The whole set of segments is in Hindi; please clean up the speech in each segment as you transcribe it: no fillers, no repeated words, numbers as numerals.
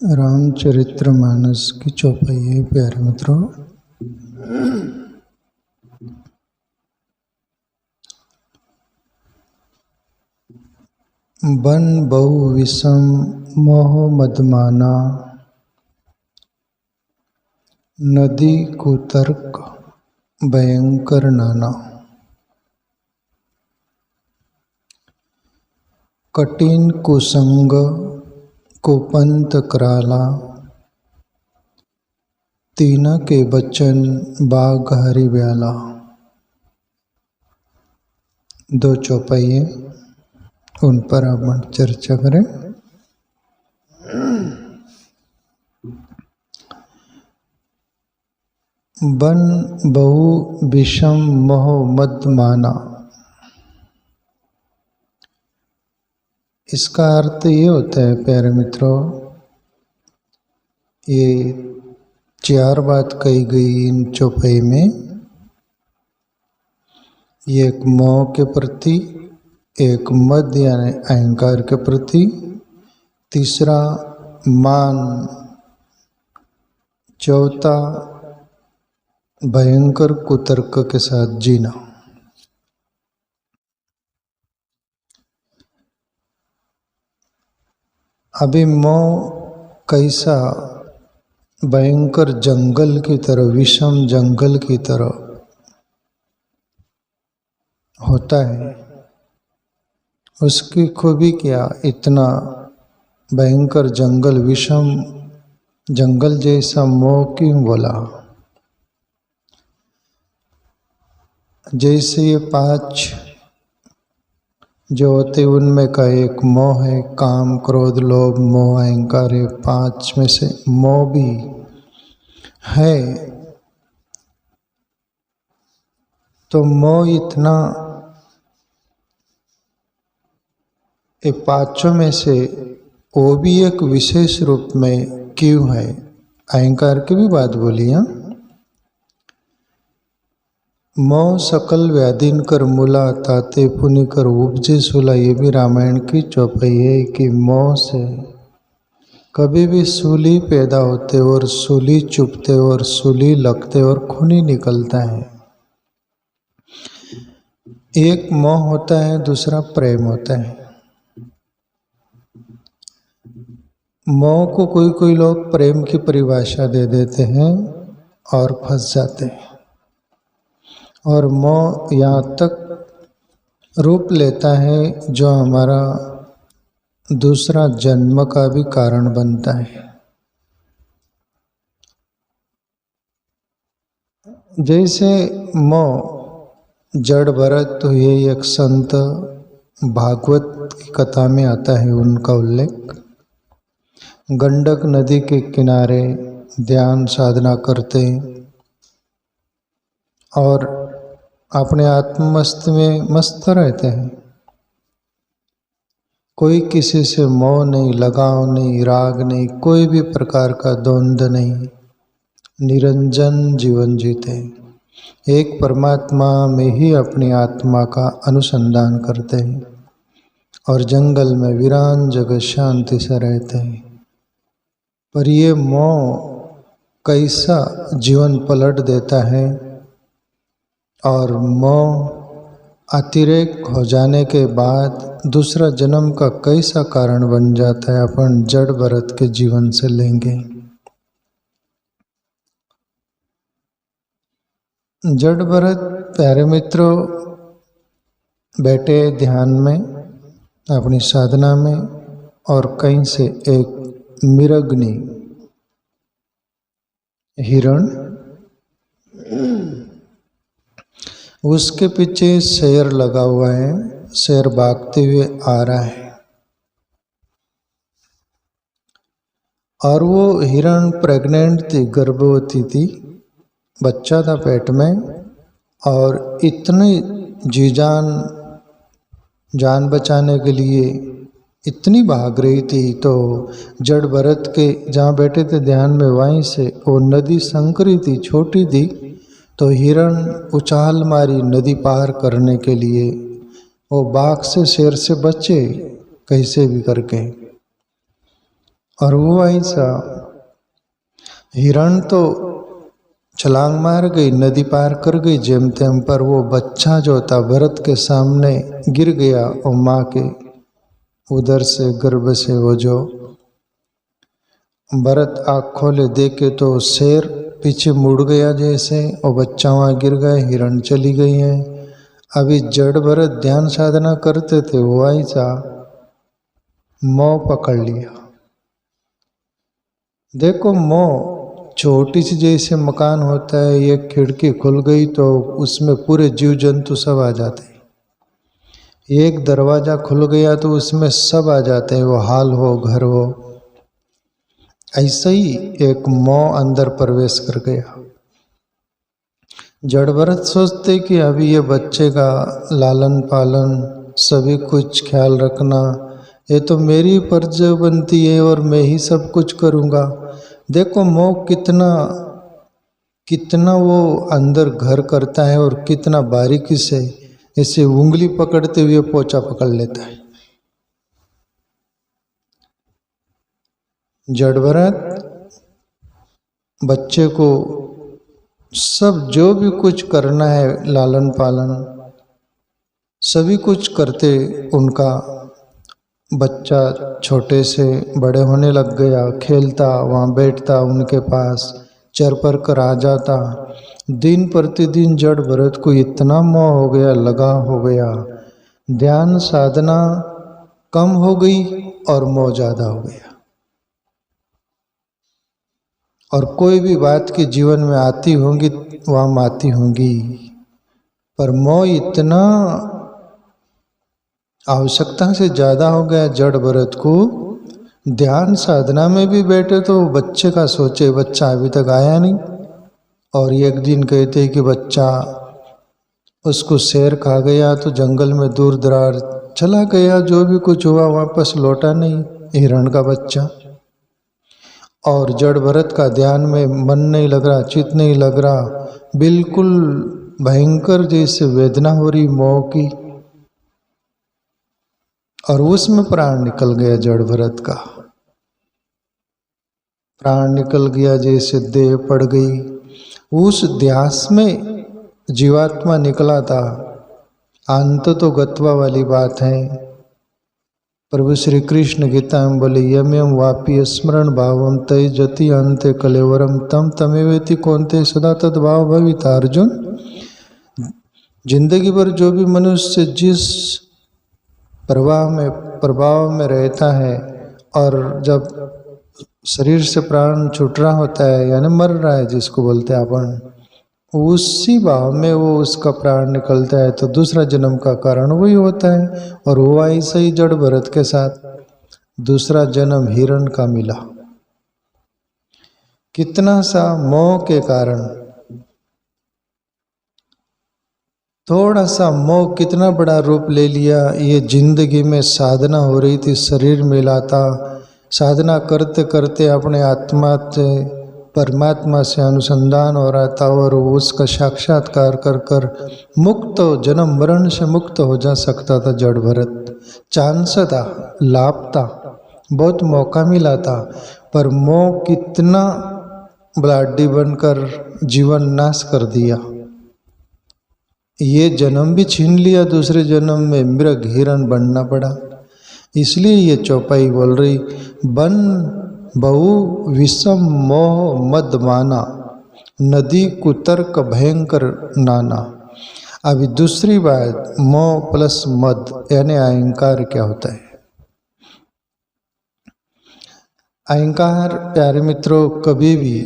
रामचरितमानस की चौपाई है प्यारे मित्रों। बन बहु विषम मोह मदमाना, नदी कुतर्क भयंकर नाना। कठिन कुसंग कुपंत कराला, तीन के बचन बाघ हरि ब्याला। दो चौपाई उन पर आप चर्चा करें। बन बहु विषम मोह मद माना, इसका अर्थ ये होता है प्यारे मित्रों, ये चार बात कही गई इन चौपाई में। ये एक मोह के प्रति, एक मद यानी अहंकार के प्रति, तीसरा मान, चौथा भयंकर कुतर्क के साथ जीना। अभी मोह कैसा भयंकर जंगल की तरह, विषम जंगल की तरह होता है, उसकी खूबी क्या, इतना भयंकर जंगल, विषम जंगल जैसा मोह क्यों बोला। जैसे ये पांच जो होते उनमें का एक मोह है, काम क्रोध लोभ मोह अहंकार है। पांच में से मोह भी है, तो मोह इतना, ये पांचों में से वो भी एक विशेष रूप में क्यों है। अहंकार की भी बात बोली है। मोह सकल व्याधीन कर मूला, ताते पुनि कर उपजे सूला। ये भी रामायण की चौपाई है कि मोह से कभी भी सूली पैदा होते और सूली चुभते और सूली लगते और खून ही निकलता है। एक मोह होता है, दूसरा प्रेम होता है। मोह को कोई कोई लोग प्रेम की परिभाषा दे देते हैं और फंस जाते हैं, और मोह यहाँ तक रूप लेता है जो हमारा दूसरा जन्म का भी कारण बनता है। जैसे मोह जड़ भरत, तो ये एक संत भागवत की कथा में आता है उनका उल्लेख। गंडक नदी के किनारे ध्यान साधना करते और अपने आत्ममस्त में मस्त रहते हैं। कोई किसी से मोह नहीं, लगाव नहीं, राग नहीं, कोई भी प्रकार का द्वंद्व नहीं, निरंजन जीवन जीते, एक परमात्मा में ही अपनी आत्मा का अनुसंधान करते हैं और जंगल में वीरान जगह शांति से रहते हैं। पर ये मोह कैसा जीवन पलट देता है, और मोह अतिरेक हो जाने के बाद दूसरा जन्म का कैसा कारण बन जाता है, अपन जड़ भरत के जीवन से लेंगे। जड़ भरत प्यारे मित्रों बैठे ध्यान में, अपनी साधना में, और कहीं से एक मिरग्नि हिरण, उसके पीछे शेर लगा हुआ है, शेर भागते हुए आ रहा है, और वो हिरण प्रेग्नेंट थी, गर्भवती थी, बच्चा था पेट में, और इतनी जीजान जान बचाने के लिए इतनी भाग रही थी। तो जड़ भरत के जहाँ बैठे थे ध्यान में, वहीं से वो नदी संकरी थी, छोटी थी, तो हिरण उछाल मारी नदी पार करने के लिए। वो बाघ से शेर से बचे कैसे भी करके, और वो ऐसा हिरण तो छलांग मार गई, नदी पार कर गई जेम तेम, पर वो बच्चा जो था भरत के सामने गिर गया और माँ के उधर से गर्भ से वो जो भरत आँख खोले देखे तो शेर पीछे मुड़ गया जैसे, और बच्चा वहाँ गिर गया, हिरण चली गई है। अभी जड़ भरत ध्यान साधना करते थे, वो ऐसा मोह पकड़ लिया। देखो मोह छोटी सी जैसे मकान होता है, एक खिड़की खुल गई तो उसमें पूरे जीव जंतु सब आ जाते हैं। एक दरवाजा खुल गया तो उसमें सब आ जाते हैं, वो हाल हो घर हो। ऐसे ही एक मोह अंदर प्रवेश कर गया। जड़ भरत सोचते कि अभी ये बच्चे का लालन पालन सभी कुछ ख्याल रखना, ये तो मेरी फर्ज बनती है और मैं ही सब कुछ करूँगा। देखो मोह कितना कितना वो अंदर घर करता है और कितना बारीकी से इसे उंगली पकड़ते हुए पोचा पकड़ लेता है। जड़ भरत बच्चे को सब जो भी कुछ करना है लालन पालन सभी कुछ करते, उनका बच्चा छोटे से बड़े होने लग गया, खेलता वहाँ बैठता, उनके पास चर पर कर आ जाता। दिन प्रतिदिन जड़ भरत को इतना मोह हो गया, लगा हो गया, ध्यान साधना कम हो गई और मोह ज़्यादा हो गया। और कोई भी बात की जीवन में आती होंगी वहाँ आती होंगी, पर मोह इतना आवश्यकता से ज़्यादा हो गया जड़ भरत को। ध्यान साधना में भी बैठे तो बच्चे का सोचे, बच्चा अभी तक आया नहीं, और एक दिन कहते कि बच्चा उसको शेर खा गया तो जंगल में दूर दरार चला गया, जो भी कुछ हुआ वापस लौटा नहीं, हिरण का बच्चा। और जड़ भरत का ध्यान में मन नहीं लग रहा, चित नहीं लग रहा, बिल्कुल भयंकर जैसे वेदना हो रही मोह की, और उसमें प्राण निकल गया जड़ भरत का। प्राण निकल गया जैसे देह पड़ गई। उस ध्यास में जीवात्मा निकला था। अंत तो गत्वा वाली बात है। प्रभु श्री कृष्ण गीता में बोले, यम यम वापी स्मरण भावम तय जति अंते कलेवरम तम तमेवेति कौनते सदा तद्भाव भविता। अर्जुन, जिंदगी भर जो भी मनुष्य जिस प्रभाव में रहता है, और जब शरीर से प्राण छूट रहा होता है यानी मर रहा है जिसको बोलते हैं अपन, उसी भाव में वो उसका प्राण निकलता है, तो दूसरा जन्म का कारण वही होता है। और हुआ ऐसा ही जड़ भरत के साथ, दूसरा जन्म हिरण का मिला। कितना सा मोह के कारण, थोड़ा सा मोह कितना बड़ा रूप ले लिया। ये जिंदगी में साधना हो रही थी, शरीर मिला था, साधना करते करते अपने आत्मा से परमात्मा से अनुसंधान हो रहा था, और उसका साक्षात्कार कर कर मुक्त जन्म मरण से मुक्त हो जा सकता था जड़ भरत। चांस था, लाभ था, बहुत मौका मिला था, पर मोह कितना ब्लाडी बनकर जीवन नाश कर दिया। ये जन्म भी छीन लिया, दूसरे जन्म में मृग हिरण बनना पड़ा। इसलिए ये चौपाई बोल रही, बन बहु विषम मोह मद माना, नदी कुतर्क भयंकर नाना। अभी दूसरी बात, मोह प्लस मद यानी अहंकार क्या होता है। अहंकार प्यारे मित्रों कभी भी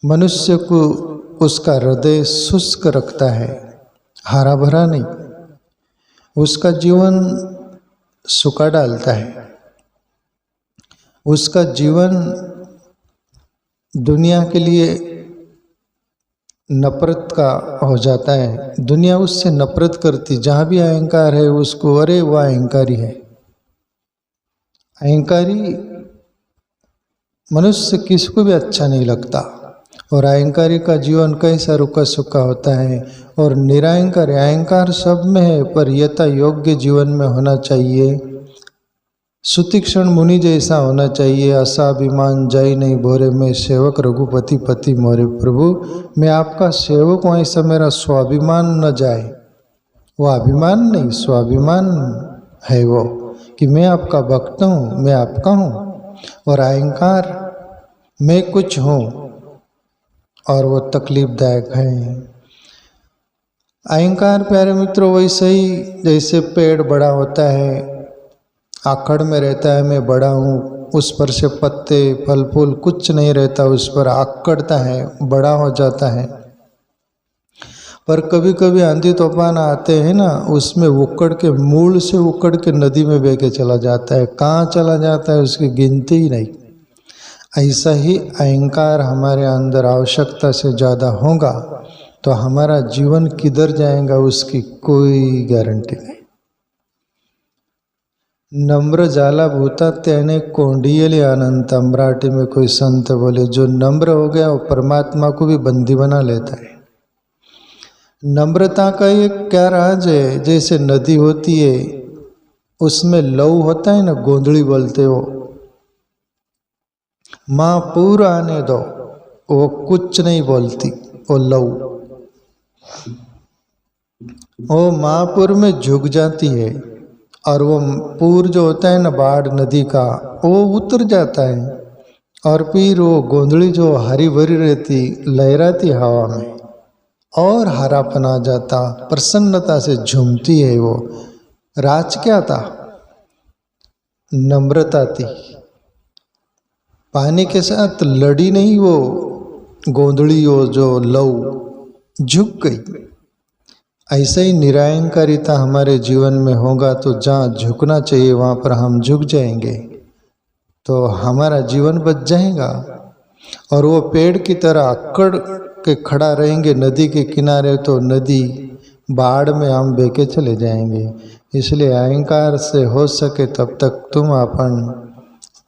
मनुष्य को उसका हृदय शुष्क रखता है, हरा भरा नहीं, उसका जीवन सुखा डालता है, उसका जीवन दुनिया के लिए नफरत का हो जाता है। दुनिया उससे नफरत करती, जहाँ भी अहंकार है उसको अरे वह अहंकारी है। अहंकारी मनुष्य किसको भी अच्छा नहीं लगता, और अहंकारी का जीवन कैसा रुका सुखा होता है। और निरहंकार, अहंकार सब में है, पर यथा योग्य जीवन में होना चाहिए। सुतीक्षण मुनि जैसा होना चाहिए। असाभिमान जय नहीं भोरे, मैं सेवक रघुपति पति मोरे। प्रभु मैं आपका सेवक हूँ, ऐसा मेरा स्वाभिमान न जाए। वो अभिमान नहीं, स्वाभिमान है वो कि मैं आपका भक्त हूँ, मैं आपका हूँ। और अहंकार मैं कुछ हूँ, और वो तकलीफदायक है। अहंकार प्यारे मित्रों वैसे ही जैसे पेड़ बड़ा होता है, आखड़ में रहता है मैं बड़ा हूँ, उस पर से पत्ते फल फूल कुछ नहीं रहता, उस पर आकड़ता है, बड़ा हो जाता है। पर कभी कभी आंधी तूफान आते हैं ना, उसमें उकड़ के मूल से उकड़ के नदी में बह के चला जाता है। कहाँ चला जाता है उसकी गिनती ही नहीं। ऐसा ही अहंकार हमारे अंदर आवश्यकता से ज़्यादा होगा तो हमारा जीवन किधर जाएगा उसकी कोई गारंटी नहीं। नम्र जाला भूता त्याने कोंडियली अनंत, मराठी में कोई संत बोले, जो नम्र हो गया वो परमात्मा को भी बंदी बना लेता है। नम्रता का ये क्या राज है? जैसे नदी होती है उसमें लव होता है ना, गोंदली बोलते हो, माँ पूरा आने दो, वो कुछ नहीं बोलती, वो लव, वो महापुर में झुक जाती है और वो पूर जो होता है ना बाढ़ नदी का, वो उतर जाता है और फिर वो गोंदली जो हरी भरी रहती लहराती हवा में और हरापन आ जाता, प्रसन्नता से झूमती है। वो राज क्या था? नम्रता थी। पानी के साथ लड़ी नहीं वो गोंदली, वो जो लव झुक गई। ऐसा ही निरहंकारिता हमारे जीवन में होगा तो जहाँ झुकना चाहिए वहाँ पर हम झुक जाएंगे तो हमारा जीवन बच जाएगा। और वो पेड़ की तरह अकड़ के खड़ा रहेंगे नदी के किनारे तो नदी बाढ़ में हम बह के चले जाएंगे। इसलिए अहंकार से हो सके तब तक तुम अपन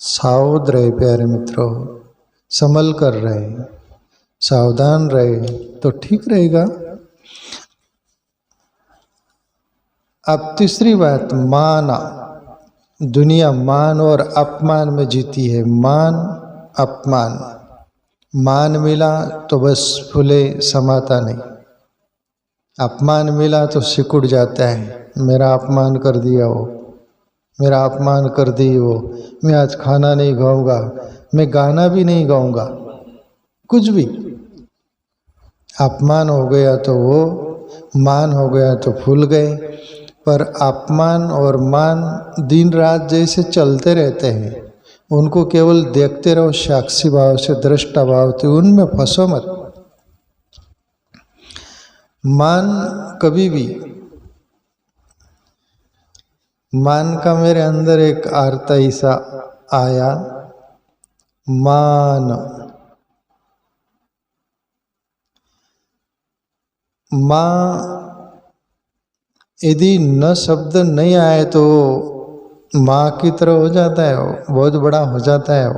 सावध रहे प्यारे मित्रों, संभल कर रहे, सावधान रहे तो ठीक रहेगा। अब तीसरी बात, माना। दुनिया मान और अपमान में जीती है। मान अपमान, मान मिला तो बस फूले समाता नहीं, अपमान मिला तो सिकुड़ जाता है। मेरा अपमान कर दिया वो, मेरा अपमान कर दी वो, मैं आज खाना नहीं खाऊंगा, मैं गाना भी नहीं गाऊंगा, कुछ भी। अपमान हो गया तो वो, मान हो गया तो फूल गए। पर अपमान और मान दिन रात जैसे चलते रहते हैं, उनको केवल देखते रहो साक्षी भाव से, दृष्टा भाव से, उनमें फंसो मत। मान कभी भी, मान का मेरे अंदर एक अर्थ ऐसा आया, मान, माँ यदि न शब्द नहीं आए तो माँ की तरह हो जाता है, वो बहुत बड़ा हो जाता है। वो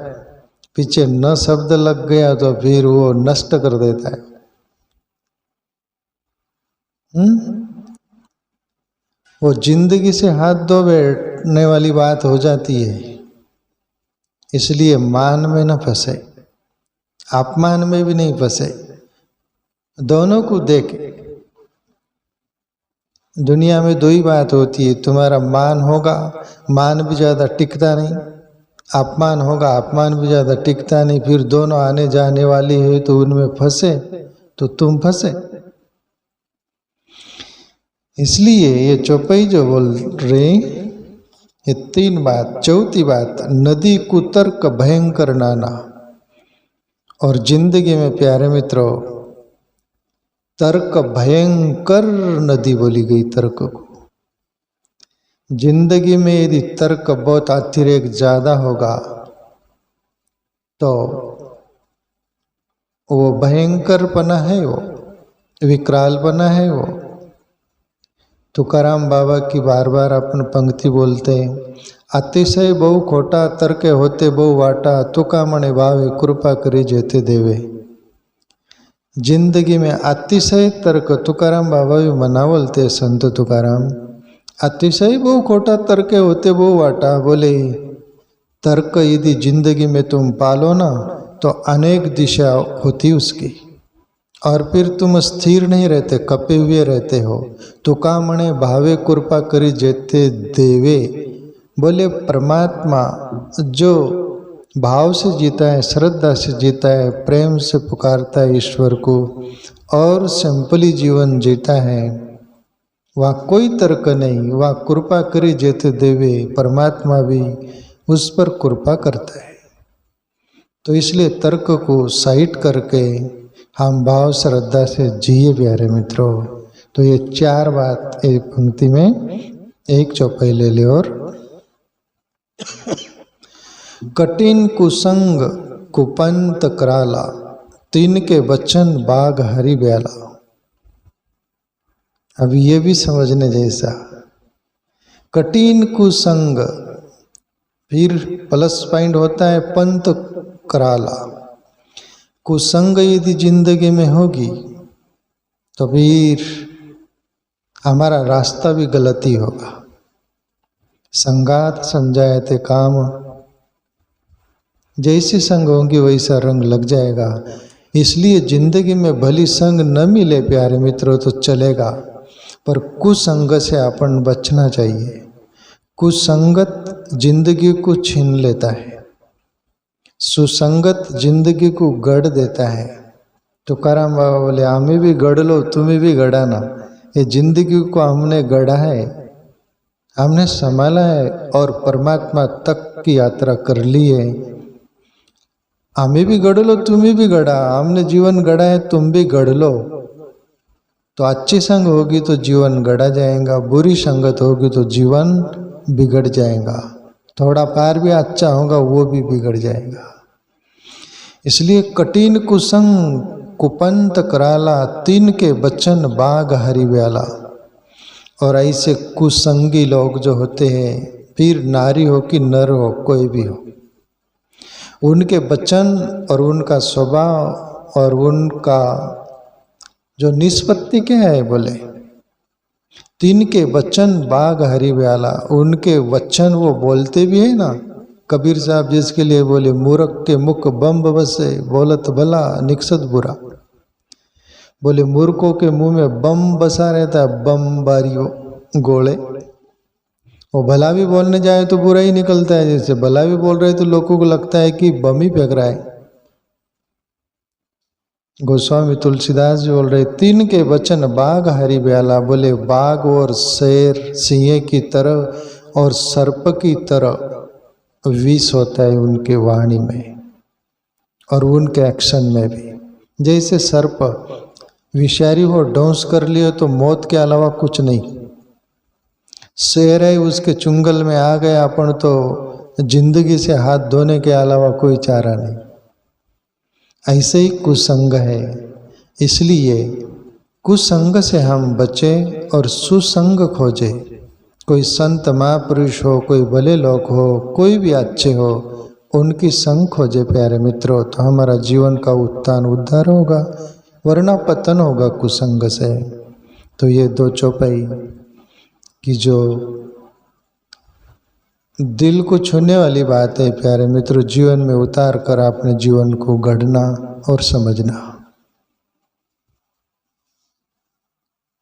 पीछे न शब्द लग गया तो फिर वो नष्ट कर देता है। वो जिंदगी से हाथ धो बैठने वाली बात हो जाती है। इसलिए मान में न फंसे, अपमान में भी नहीं फंसे, दोनों को देखे। दुनिया में दो ही बात होती है, तुम्हारा मान होगा, मान भी ज़्यादा टिकता नहीं, अपमान होगा, अपमान भी ज़्यादा टिकता नहीं। फिर दोनों आने जाने वाली है तो उनमें फंसे तो तुम फंसे। इसलिए ये चौपाई जो बोल रहे, ये तीन बात। चौथी बात, नदी कुतर्क भयंकर नाना। और जिंदगी में प्यारे मित्रों तर्क भयंकर नदी बोली गई तर्क को। जिंदगी में यदि तर्क बहुत अतिरेक ज्यादा होगा तो वो भयंकरपना है, वो विकरालपना है। वो तुकाराम बाबा की बार बार अपन पंक्ति बोलते हैं, अतिशय बहु खोटा तर्के होते बहु वाटा, तुका मणे भावे कृपा करी जेते देवे। जिंदगी में अतिशय तर्क, तुकाराम बाबा भी मना बोलते संत तुकाराम, अतिशय बहु खोटा तर्के होते बहु वाटा। बोले तर्क यदि जिंदगी में तुम पालो ना तो अनेक दिशा होती उसकी, और फिर तुम स्थिर नहीं रहते, कपे हुए रहते हो। तुका मणे भावे कृपा करी जेते देवे, बोले परमात्मा जो भाव से जीता है, श्रद्धा से जीता है, प्रेम से पुकारता है ईश्वर को और सिंपली जीवन जीता है, वह कोई तर्क नहीं, वह कृपा करी जेते देवे, परमात्मा भी उस पर कृपा करता है। तो इसलिए तर्क को साइड करके हम भाव श्रद्धा से जिए प्यारे मित्रों। तो ये चार बात एक पंक्ति में एक चौपाई ले ले। और कठिन कुसंग कुपंत कराला, तीन के वचन बाग हरि ब्याला। अब ये भी समझने जैसा, कठिन कुसंग, फिर प्लस पॉइंट होता है पंत कराला। कुसंग यदि जिंदगी में होगी तो फिर हमारा रास्ता भी गलत ही होगा। संगात संजायते काम, जैसी संग होंगी वैसा रंग लग जाएगा। इसलिए जिंदगी में भली संग न मिले प्यारे मित्रों तो चलेगा, पर कुसंग से अपन बचना चाहिए। कुसंगत जिंदगी को छीन लेता है, सुसंगत जिंदगी को गढ़ देता है। तुकाराम बाबा बोले हमें भी गढ़ लो, तुम्हें भी गढ़ाना। ये जिंदगी को हमने गढ़ा है, हमने संभाला है और परमात्मा तक की यात्रा कर ली है। हमें भी गढ़ लो, तुम्हें भी गढ़ा, हमने जीवन गढ़ा है, तुम भी गढ़ लो। तो अच्छी संग होगी तो जीवन गढ़ा जाएगा, बुरी संगत होगी तो जीवन बिगड़ जाएगा। थोड़ा पार भी अच्छा होगा वो भी बिगड़ जाएगा। इसलिए कठिन कुसंग कुपंत कराला, तीन के बचन बाग हरि ब्याला। और ऐसे कुसंगी लोग जो होते हैं, फिर नारी हो कि नर हो, कोई भी हो, उनके वचन और उनका स्वभाव और उनका जो निष्पत्ति क्या है, बोले तीन के वचन बाग हरि ब्याला। उनके वचन वो बोलते भी है ना, कबीर साहब जिसके लिए बोले मूर्ख के मुख बम्ब बसे, बोलत भला निकसत बुरा। बोले मूर्खों के मुंह में बम बसा रहता है, बम बारियों गोले। वो भला भी बोलने जाए तो बुरा ही निकलता है, जैसे भला भी बोल रहे तो लोगों को लगता है कि बम ही फेंक रहा है। गोस्वामी तुलसीदास जी बोल रहे तीन के वचन बाघ हरि ब्याला। बोले बाघ और शेर सिंह की तरह और सर्प की तरह विष होता है उनके वाणी में और उनके एक्शन में भी। जैसे सर्प विषारी हो, डोंस कर लियो तो मौत के अलावा कुछ नहीं। शेर है, उसके चुंगल में आ गए अपन तो जिंदगी से हाथ धोने के अलावा कोई चारा नहीं। ऐसे ही कुसंग है। इसलिए कुसंग से हम बचे और सुसंग खोजे। कोई संत महापुरुष हो, कोई भले लोग हो, कोई भी अच्छे हो, उनकी संग खोजे प्यारे मित्रों, तो हमारा जीवन का उत्थान उद्धार होगा, वरना पतन होगा कुसंग से। तो ये दो चौपाई की जो दिल को छूने वाली बात है प्यारे मित्रों, जीवन में उतार कर अपने जीवन को गढ़ना और समझना।